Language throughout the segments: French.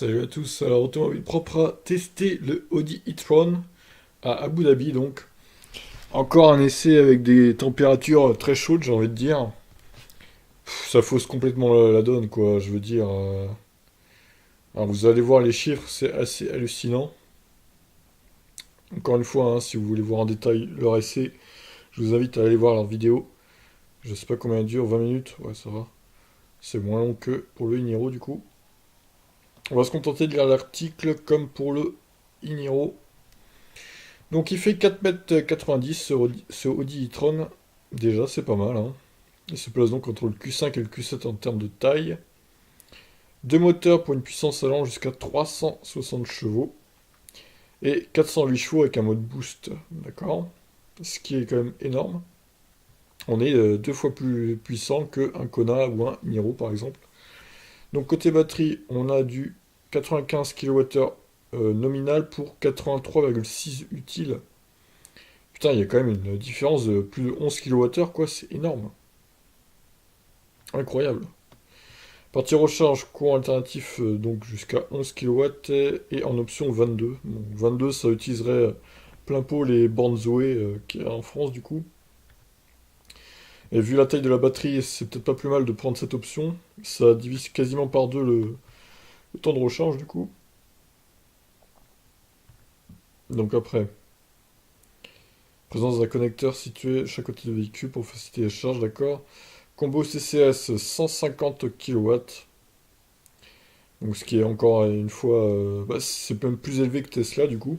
Salut à tous. Alors, Automobile Propre a testé le Audi e-tron à Abu Dhabi, donc. Encore un essai avec des températures très chaudes, j'ai envie de dire. Ça fausse complètement la donne, quoi. Je veux dire. Alors, vous allez voir les chiffres, c'est assez hallucinant. Encore une fois, hein, si vous voulez voir en détail leur essai, je vous invite à aller voir leur vidéo. Je sais pas combien elle dure, 20 minutes. Ouais, ça va. C'est moins long que pour le Iniro, du coup. On va se contenter de lire l'article comme pour le Iniro. Donc il fait 4,90 m ce Audi e-tron. Déjà, c'est pas mal, hein. Il se place donc entre le Q5 et le Q7 en termes de taille. Deux moteurs pour une puissance allant jusqu'à 360 chevaux. Et 408 chevaux avec un mode boost. D'accord. Ce qui est quand même énorme. On est deux fois plus puissant qu'un Kona ou un Niro par exemple. Donc côté batterie, on a du 95 kWh nominal pour 83,6 utile. Putain, il y a quand même une différence de plus de 11 kWh, quoi, c'est énorme. Incroyable. Partie recharge, courant alternatif, donc jusqu'à 11 kW et en option 22. Bon, 22, ça utiliserait plein pot les bornes Zoé qu'il y a en France, du coup. Et vu la taille de la batterie, c'est peut-être pas plus mal de prendre cette option. Ça divise quasiment par deux le temps de recharge, du coup. Donc après, présence d'un connecteur situé à chaque côté du véhicule pour faciliter les charges, d'accord. Combo CCS 150 kW. Donc ce qui est encore une fois, bah, c'est même plus élevé que Tesla du coup.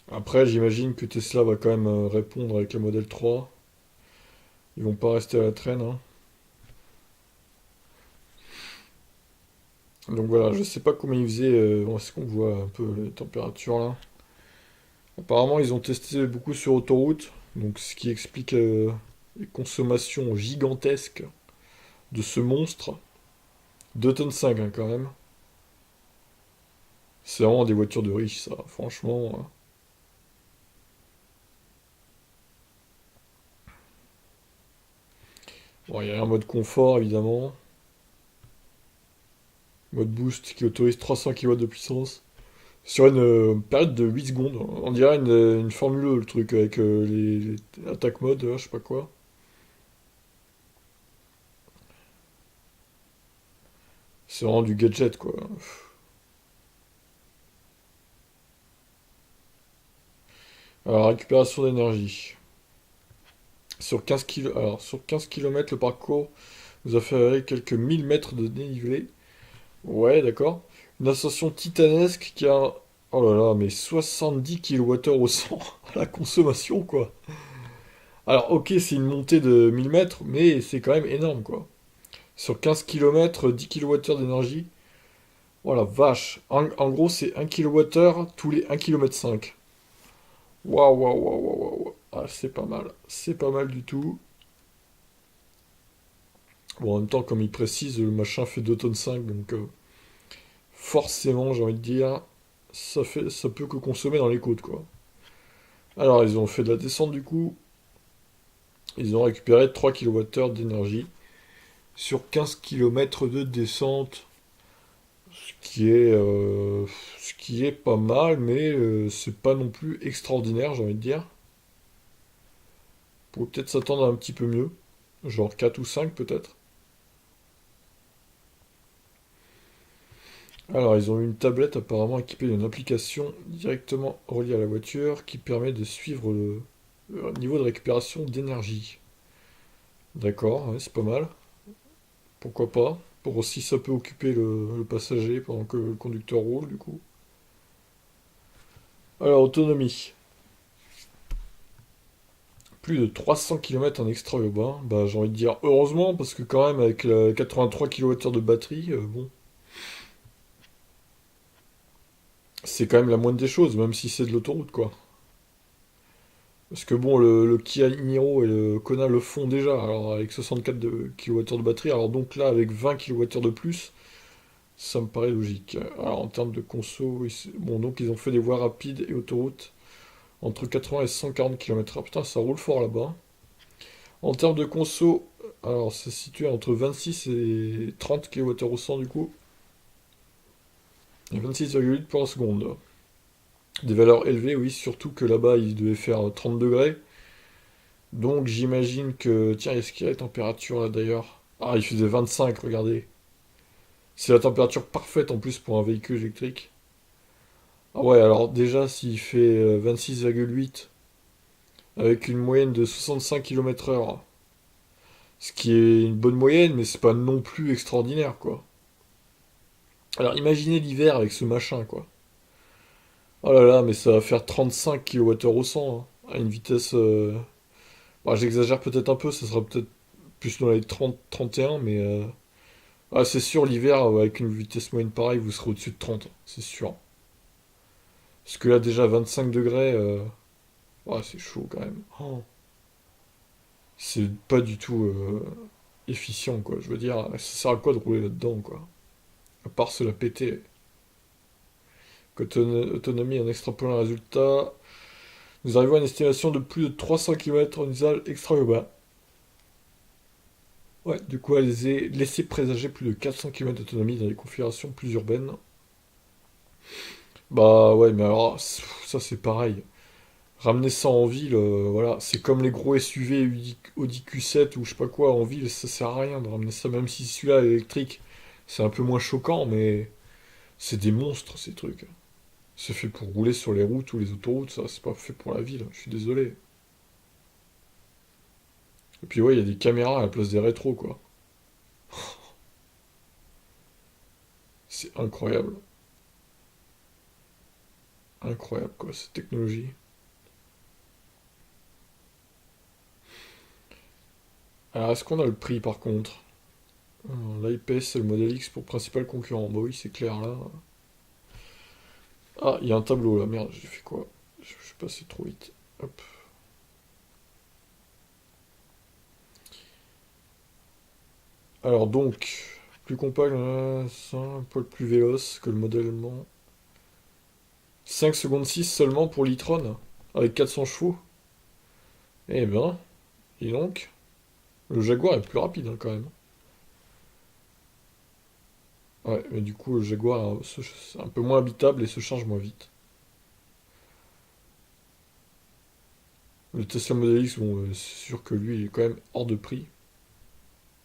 Après, j'imagine que Tesla va quand même répondre avec le modèle 3. Ils vont pas rester à la traîne, hein. Donc voilà, je sais pas comment ils faisaient. Est-ce qu'on voit un peu les températures là? Apparemment, ils ont testé beaucoup sur autoroute, donc ce qui explique les consommations gigantesques de ce monstre. 2,5 tonnes hein, quand même. C'est vraiment des voitures de riches, ça, franchement. Bon, il y a un mode confort évidemment. Mode boost qui autorise 300 kW de puissance. Sur une période de 8 secondes. On dirait une Formule E, le truc, avec les attack mode, je sais pas quoi. C'est vraiment du gadget, quoi. Alors, récupération d'énergie. Sur 15 km, le parcours vous a fait quelques 1000 mètres de dénivelé. Ouais, d'accord. Une ascension titanesque qui a... Oh là là, mais 70 kWh au 100 à la consommation, quoi. Alors, ok, c'est une montée de 1000 mètres, mais c'est quand même énorme, quoi. Sur 15 km, 10 kWh d'énergie. Oh la vache. En gros, c'est 1 kWh tous les 1,5 km. Waouh, waouh, waouh, waouh, waouh. Ah, c'est pas mal. C'est pas mal du tout. Bon, en même temps, comme il précise, le machin fait 2,5 tonnes, donc forcément, j'ai envie de dire, ça peut que consommer dans les côtes, quoi. Alors, ils ont fait de la descente du coup. Ils ont récupéré 3 kWh d'énergie sur 15 km de descente. Ce qui est pas mal, mais c'est pas non plus extraordinaire, j'ai envie de dire. Pour peut-être s'attendre à un petit peu mieux, genre 4 ou 5 peut-être. Alors, ils ont une tablette apparemment équipée d'une application directement reliée à la voiture qui permet de suivre le niveau de récupération d'énergie. D'accord, ouais, c'est pas mal. Pourquoi pas? Pour aussi ça peut occuper le passager pendant que le conducteur roule, du coup. Alors, autonomie. Plus de 300 km en extra-urbain. Bah, j'ai envie de dire heureusement, parce que quand même, avec la 83 kWh de batterie, bon, c'est quand même la moindre des choses, même si c'est de l'autoroute, quoi. Parce que bon, le Kia Niro et le Kona le font déjà, alors avec 64 kWh de batterie, alors donc là, avec 20 kWh de plus, ça me paraît logique. Alors en termes de conso, bon, donc ils ont fait des voies rapides et autoroutes entre 80 et 140 km/h. Putain, ça roule fort là-bas. En termes de conso, alors c'est situé entre 26 et 30 kWh au 100 du coup. Et 26,8 pour la seconde. Des valeurs élevées, oui, surtout que là-bas il devait faire 30 degrés. Donc j'imagine que. Tiens, est-ce qu'il y a la température là d'ailleurs? Ah, il faisait 25, regardez. C'est la température parfaite en plus pour un véhicule électrique. Ah ouais, alors déjà s'il fait 26,8 avec une moyenne de 65 km/h, ce qui est une bonne moyenne, mais c'est pas non plus extraordinaire quoi. Alors imaginez l'hiver avec ce machin quoi. Oh là là, mais ça va faire 35 km/h au 100, hein, à une vitesse. Bah, j'exagère peut-être un peu, ça sera peut-être plus dans les 30, 31, mais ah, c'est sûr, l'hiver, avec une vitesse moyenne pareille, vous serez au-dessus de 30, c'est sûr. Parce que là, déjà, 25 degrés, ouais, c'est chaud quand même. Oh. C'est pas du tout efficient, quoi. Je veux dire, ça sert à quoi de rouler là-dedans, quoi? À part se la péter. Autonomie en extrapolant le résultat, nous arrivons à une estimation de plus de 300 km en usage extra-urbain. Ouais, du coup, elle les a laissé présager plus de 400 km d'autonomie dans des configurations plus urbaines. Bah ouais, mais alors, ça c'est pareil. Ramener ça en ville, voilà, c'est comme les gros SUV Audi Q7 ou je sais pas quoi, en ville, ça sert à rien de ramener ça, même si celui-là est électrique. C'est un peu moins choquant, mais c'est des monstres ces trucs. C'est fait pour rouler sur les routes ou les autoroutes, ça, c'est pas fait pour la ville, je suis désolé. Et puis ouais, il y a des caméras à la place des rétros, quoi. C'est incroyable. Incroyable, quoi, cette technologie. Alors, est-ce qu'on a le prix, par contre? L'IPS, c'est le modèle X pour principal concurrent. Bah oui, c'est clair, là. Ah, il y a un tableau, là, merde, j'ai fait quoi? Je suis passé trop vite. Hop. Alors donc, plus compact, ça, un poil plus véloce que le modèle allemand. 5 secondes 6 seulement pour l'e-tron, avec 400 chevaux. Eh ben, dis donc, le Jaguar est plus rapide hein, quand même. Ouais, mais du coup, le Jaguar c'est un peu moins habitable et se charge moins vite. Le Tesla Model X, bon, c'est sûr que lui, il est quand même hors de prix.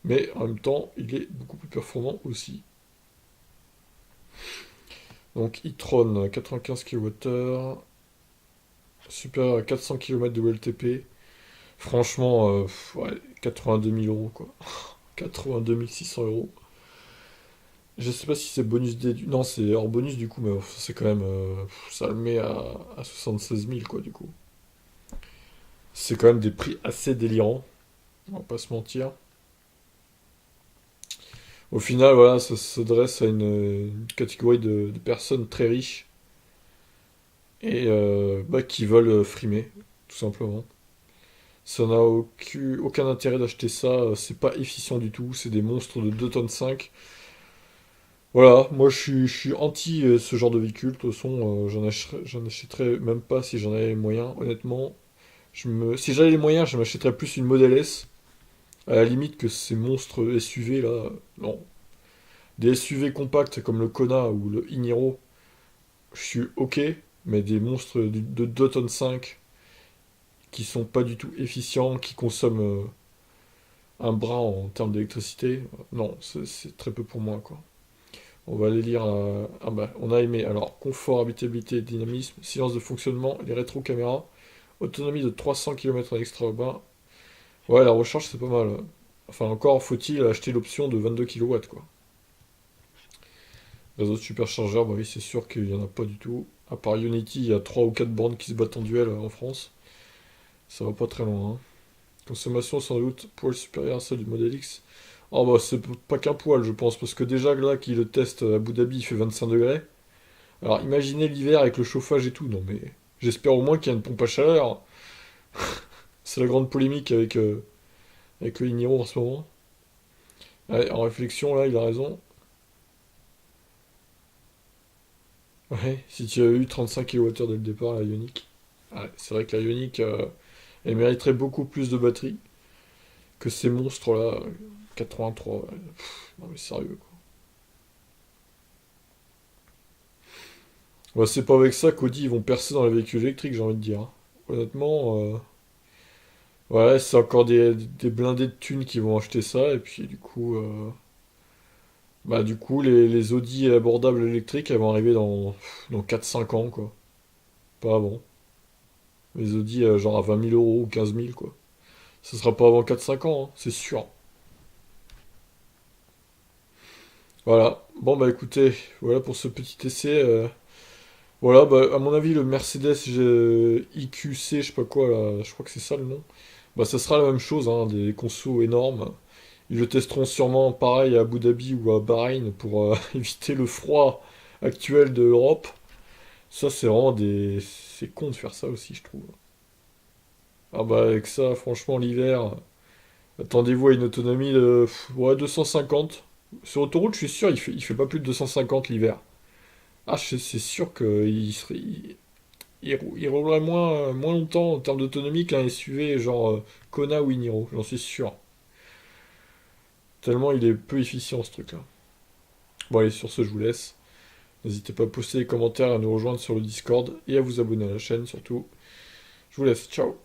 Mais en même temps, il est beaucoup plus performant aussi. Donc, e-tron, 95 kWh, supérieur à 400 km de WLTP. Franchement, ouais, 82 000 euros, quoi. 82 600 euros. Je sais pas si c'est bonus déduit. Non, c'est hors bonus, du coup, mais c'est quand même. Ça le met à 76 000, quoi, du coup. C'est quand même des prix assez délirants, on va pas se mentir. Au final, voilà, ça s'adresse à une catégorie de personnes très riches et bah, qui veulent frimer, tout simplement. Ça n'a aucun intérêt d'acheter ça, c'est pas efficient du tout, c'est des monstres de 2 tonnes 5. Voilà, moi je suis anti ce genre de véhicule, de toute façon j'en achèterais même pas si j'en avais les moyens, honnêtement. Si j'avais les moyens, je m'achèterais plus une Model S, à la limite que ces monstres SUV là, non. Des SUV compacts comme le Kona ou le Iniro, je suis ok, mais des monstres de 2 tonnes 5 qui sont pas du tout efficients, qui consomment un bras en termes d'électricité, non, c'est très peu pour moi quoi. On va aller lire. Ah bah, on a aimé. Alors, confort, habitabilité, dynamisme, silence de fonctionnement, les rétro-caméras, autonomie de 300 km en extra-urbain. Ouais, la recharge, c'est pas mal. Enfin, encore faut-il acheter l'option de 22 kW, quoi. Réseau de superchargeurs, bah oui, c'est sûr qu'il y en a pas du tout. À part Unity, il y a 3 ou 4 bornes qui se battent en duel en France. Ça va pas très loin, hein. Consommation, sans doute, poil supérieur à celle du Model X. Oh bah, c'est pas qu'un poil, je pense, parce que déjà, là, qui le teste à Abu Dhabi, il fait 25 degrés. Alors imaginez l'hiver avec le chauffage et tout. Non mais j'espère au moins qu'il y a une pompe à chaleur. C'est la grande polémique avec le Niro en ce moment. Ouais, en réflexion là, il a raison. Ouais, si tu avais eu 35 kWh dès le départ, la Ioniq. Ouais, c'est vrai que la Ioniq, elle mériterait beaucoup plus de batterie que ces monstres là. 83, ouais. Non mais sérieux quoi. Ouais, c'est pas avec ça qu'Audi ils vont percer dans les véhicules électriques, j'ai envie de dire, hein. Honnêtement, ouais, c'est encore des blindés de thunes qui vont acheter ça, et puis du coup, bah du coup, les Audi abordables électriques, elles vont arriver dans 4-5 ans, quoi. Pas avant. Les Audi, genre à 20 000 euros ou 15 000, quoi. Ce sera pas avant 4-5 ans, hein, c'est sûr. Voilà. Bon, bah écoutez, voilà pour ce petit essai. Voilà, bah à mon avis, le Mercedes IQC, je sais pas quoi, là, je crois que c'est ça le nom. Bah ça sera la même chose, hein, des consos énormes. Ils le testeront sûrement pareil à Abu Dhabi ou à Bahreïn pour éviter le froid actuel de l'Europe. Ça, c'est vraiment des... C'est con de faire ça aussi, je trouve. Ah bah avec ça, franchement, l'hiver, attendez-vous à une autonomie de ouais, 250. Sur autoroute, je suis sûr, il fait pas plus de 250 l'hiver. Ah, c'est sûr qu'il serait... il roulerait moins longtemps en termes d'autonomie qu'un SUV genre Kona ou Niro, j'en suis sûr. Tellement il est peu efficient ce truc-là. Bon allez, sur ce, je vous laisse. N'hésitez pas à poster des commentaires, à nous rejoindre sur le Discord et à vous abonner à la chaîne surtout. Je vous laisse, ciao.